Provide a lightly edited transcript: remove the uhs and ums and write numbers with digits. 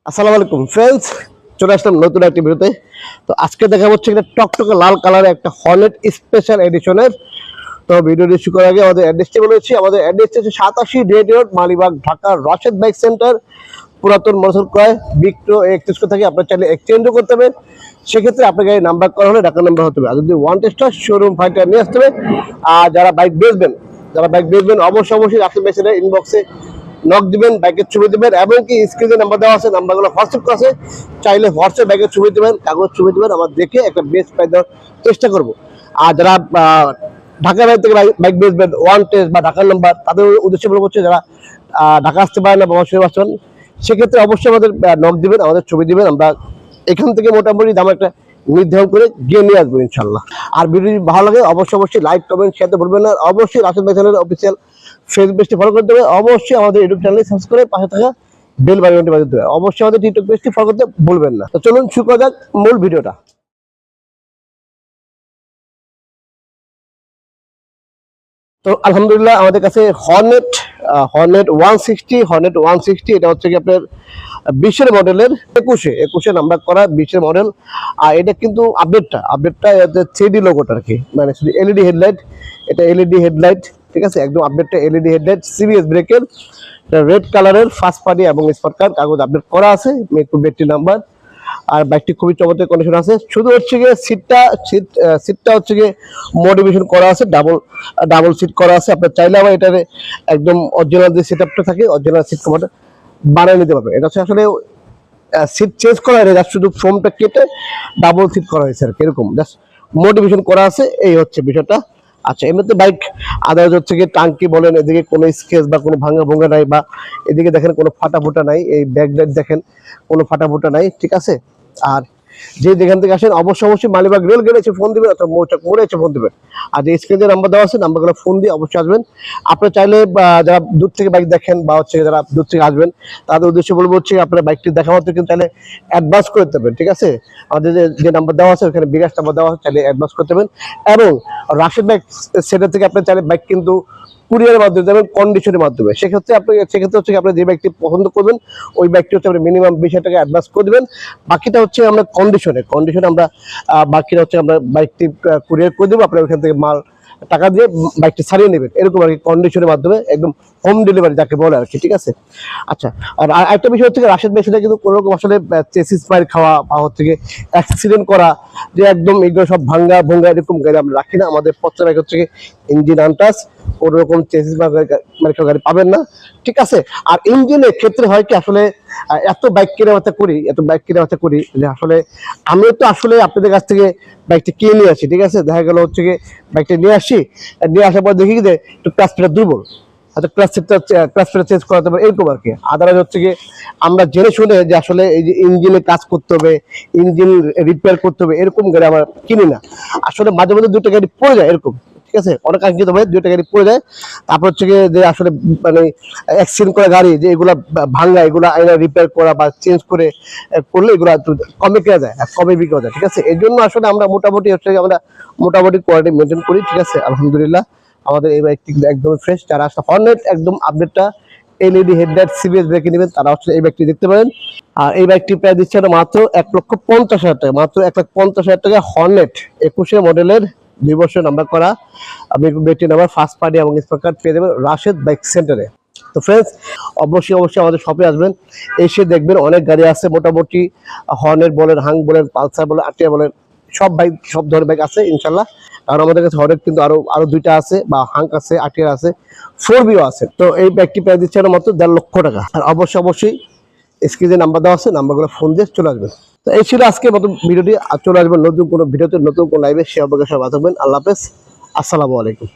আসসালামু আলাইকুম ফ্রেন্ডস, চলে আসলাম নতুন একটি ভিডিওতে। তো আজকে দেখা হচ্ছে একটা টকটকে লাল কালারের একটা হর্নেট স্পেশাল এডিশনের। তো ভিডিওটি শুরু করার আগে আমাদের অ্যাড্রেসটি বলেছি। আমাদের অ্যাড্রেসটি হচ্ছে 87 red road, Malibagh, Dhaka, Rashed bike centre. পুরাতন মোটরসাইকেল ক্রয় বিক্রয় এক্সচেঞ্জ করে থাকি, আপনার চাইলে এক্সচেঞ্জও করতে হবে। সেক্ষেত্রে আপনার গাড়ি নাম্বার করা হলে ঢাকার নাম্বার হতে হবে। আর যদি ওয়ান টেস্টার শোরুম ফাইটার নিয়ে আসতে হবে। আর যারা বাইক বেচবেন অবশ্যই রাশেদ বাইক সেন্টার ইনবক্সে নক দিবেন, বাইকের ছবি দিবেন, এবং কি স্ক্রিনে নাম্বার দেওয়া আছে, নাম্বারগুলো হোয়াটসঅ্যাপ করা আছে। চাইলে হোয়াটসঅ্যাপ বাইকের ছবি দিবেন, কাগজ ছবি দিবেন, আমার দেখে একটা বেস্ট প্রাইস দেওয়ার চেষ্টা করবো। আর যারা ঢাকা বাইরে থেকে বাইক বেচবেন ওয়ান টেস্ট বা ঢাকার নাম্বার, তাদের উদ্দেশ্যে বলবো হচ্ছে যারা ঢাকা আসতে পারেন না বা অবশ্যই আসবেন, সেক্ষেত্রে অবশ্যই আমাদের নক দিবেন, আমাদের ছবি দিবেন। আমরা এখান থেকে মোটামুটি দাম একটা নির্ধারণ করে গিয়ে নিয়ে আসবো ইনশাল্লাহ। আর ভিডিও যদি ভালো লাগে অবশ্যই লাইক কমেন্ট শেয়ার করতে ভুলবেন না। অবশ্যই রাশেদ ভাই চ্যানেলের অফিসিয়াল ফেসবুক পেজটি ফলো করতে হবে। অবশ্যই আমাদের ইউটিউব চ্যানেলে সাবস্ক্রাইব করে পাশে থাকা বেল বাটনটি বাজিয়ে দেবে। অবশ্যই আমাদের টিকটক পেজটি ফলো করতে ভুলবেন না। তো চলুন শুরু করা যাক মূল ভিডিওটা। তো আলহামদুলিল্লাহ আমাদের কাছে হর্নেট 160 এটা হচ্ছে কি আপনার 20-এর মডেলের 21 নাম্বার করা 20-এর মডেল। আর এটা কিন্তু আপডেটটা 3D লোগোটা আর কি, মানে শুধু এলইডি হেডলাইট। এটা এলইডি হেডলাইট, ঠিক আছে, একদম আপডেটটা এলইডি হেডলাইট, সিবিএস ব্রেকের, রেড কালারের ফার্স্ট পার্টি এবং স্পট কার্ড কাগজ আপডেট করা আছে, মেট্রো ব্যাটারি নাম্বার। আর বাইকটি খুবই চমৎকার কন্ডিশন আছে। শুধু হচ্ছে গিয়ে সিটটা হচ্ছে গিয়ে মডিফিকেশন করা আছে, ডাবল সিট করা আছে। আপনার চাইলে আবার এটার একদম অরিজিনাল যে সেটআপটা থাকে, অরিজিনাল সিট কভারটা বানিয়ে নিতে পারবে। এটা হচ্ছে আসলে সিট চেঞ্জ করা হয়েছে, জাস্ট শুধু ফোমটা কেটে ডাবল সিট করা হয়েছে আর কি, এরকম জাস্ট মোটিভেশন করা আছে, এই হচ্ছে বিষয়টা। আচ্ছা, এমনিতে বাইক আদার্স হচ্ছে গিয়ে টাঙ্কি বলেন, এদিকে কোনো স্কেচ বা কোনো ভাঙা ভোঙা নাই, বা এদিকে দেখেন কোনো ফাটা ফোটা নাই, এই ব্যাকলাইট দেখেন কোনো ফাটা ফোটা নাই, ঠিক আছে। আর যে যেখান থেকে আসেন অবশ্যই মালিবাগ রেল গেটে এসে ফোন দিবেন, অথবা মৌচাক মোড়ে এসে ফোন দিবেন। আর যে স্ক্রিনে নাম্বার দেওয়া আছে, নাম্বারগুলো ফোন দিয়ে অবশ্যই আসবেন। আপনারা চাইলে যারা দূর থেকে বাইক দেখেন বা হচ্ছে যারা দূর থেকে আসবেন, তাদের উদ্দেশ্যে বলবো হচ্ছে আপনার বাইকটি দেখা মাত্র কিন্তু চাইলে অ্যাডভান্স করে দেবেন, ঠিক আছে। আমাদের যে নাম্বার দেওয়া আছে ওখানে বিকাশ নাম্বার দেওয়া আছে, চাইলে অ্যাডভান্স করতে দেবেন। এবং রাশেদ বাইক সেন্টার থেকে আপনার চাইলে বাইক কিন্তু কুরিয়ারের মাধ্যমে দেবেন, কন্ডিশনের মাধ্যমে। সেক্ষেত্রে হচ্ছে আপনি যে বাইকটি পছন্দ করবেন ওই বাইকটি হচ্ছে আপনি মিনিমাম 20,000 টাকা অ্যাডভান্স করে দেবেন। বাকিটা হচ্ছে আমরা কন্ডিশনে আমরা বাকিটা হচ্ছে আমরা বাইকটি কুরিয়ার করে দেবো, আপনার ওইখান থেকে মাল টাকা দিয়ে বাইকটি ছাড়িয়ে নেবেন, এরকম আর কি, কন্ডিশনের মাধ্যমে একদম হোম ডেলিভারি যাকে বলে আর কি, ঠিক আছে। আচ্ছা, আর একটা বিষয় হচ্ছে রাশেদ ভাই সেটা কিন্তু কোনো রকম আসলে চেসিস মার খাওয়া বা হচ্ছে অ্যাক্সিডেন্ট করা, যে একদম এগুলো সব ভাঙ্গা ভঙ্গা এরকম গাড়ি আমরা রাখি না। আমাদের প্রত্যেক বাইক হচ্ছে ইঞ্জিন আনটাচ, কোনো রকম চেসিস মার খাওয়া গাড়ি পাবেন না, ঠিক আছে। আর ইঞ্জিনের ক্ষেত্রে হয় কি আসলে এত বাইক কেনাবেচা করি যে আসলে আমিও তো আসলে আপনাদের কাছ থেকে বাইকটা কিনে নিয়ে আসি, ঠিক আছে। দেখা গেল হচ্ছে বাইকটা নিয়ে আসার পর দেখি যে একটু ক্লাচ প্লেটটা দুর্বল, হয়তো ক্লাচ প্লেটটা চেঞ্জ করাতে পারে, এরকম আর কি। আদারওয়াইজ হচ্ছে আমরা জেনে শুনে যে আসলে এই যে ইঞ্জিনে কাজ করতে হবে, ইঞ্জিন রিপেয়ার করতে হবে, এরকম গাড়ি আমরা কিনি না। আসলে মাঝে মধ্যে দুটো গাড়ি পড়ে যায় এরকম, ঠিক আছে, অনেক আগে ভাই দুইটা গাড়ি পড়ে যায়। তারপর হচ্ছে যে আসলে মানে অ্যাক্সিডেন্ট করা গাড়ি যে এগুলা ভাঙা, এগুলা আইনা রিপেয়ার করা বা চেঞ্জ করলে এগুলা কমে কেনা যায় আর কমে বিক্রি যায়, ঠিক আছে। এই জন্য আসলে আমরা মোটামুটি কোয়ালিটি মেনটেন করি, ঠিক আছে। আলহামদুলিল্লাহ আমাদের এই বাইকটি একদম ফ্রেশ। যারা আসলে হর্নেট একদম আপডেটটা এলইডি হেডলাইট সিবিএস ব্রেকে নেবেন, তারা হচ্ছে এই বাইকটি দেখতে পারেন। আর এই বাইকটি প্রায় দিচ্ছে মাত্র 1,50,000 টাকা, মাত্র 1,50,000 টাকা। হর্নেট 21 মডেলের 2 বছর নাম্বার করা, আপনি ব্যাটারি নাম্বার, ফার্স্ট পার্টি এবং স্পট কার্ড পেয়ে যাবেন রাশেদ বাইক সেন্টারে। তো ফ্রেন্ডস, অবশ্যই আমাদের শপে আসবেন, এসে দেখবেন অনেক গাড়ি আছে মোটামুটি, হর্নেট বলেন, হাং বলেন, পালসার বলেন, আটিয়া বলেন, সব ধরনের বাইক আছে ইনশাল্লাহ। কারণ আমাদের কাছে হর্নেট কিন্তু আরো দুইটা আছে, বা হাঙ্ক আছে, আটিয়ার আছে, 4বিও আছে। তো এই বাইকটি প্রায় দিচ্ছে মাত্র 1.5 লক্ষ টাকা। আর অবশ্যই স্ক্রিনে নাম্বার দেওয়া আছে, নাম্বারগুলো ফোন দিয়ে চলে আসবেন। তো এই ছিল আজকে নতুন ভিডিওটি। আর চলে আসবেন নতুন কোনো ভিডিওতে, নতুন কোনো লাইভে। সে অবকাশ সবাই থাকবেন। আল্লাহ হাফেজ, আসসালামু আলাইকুম।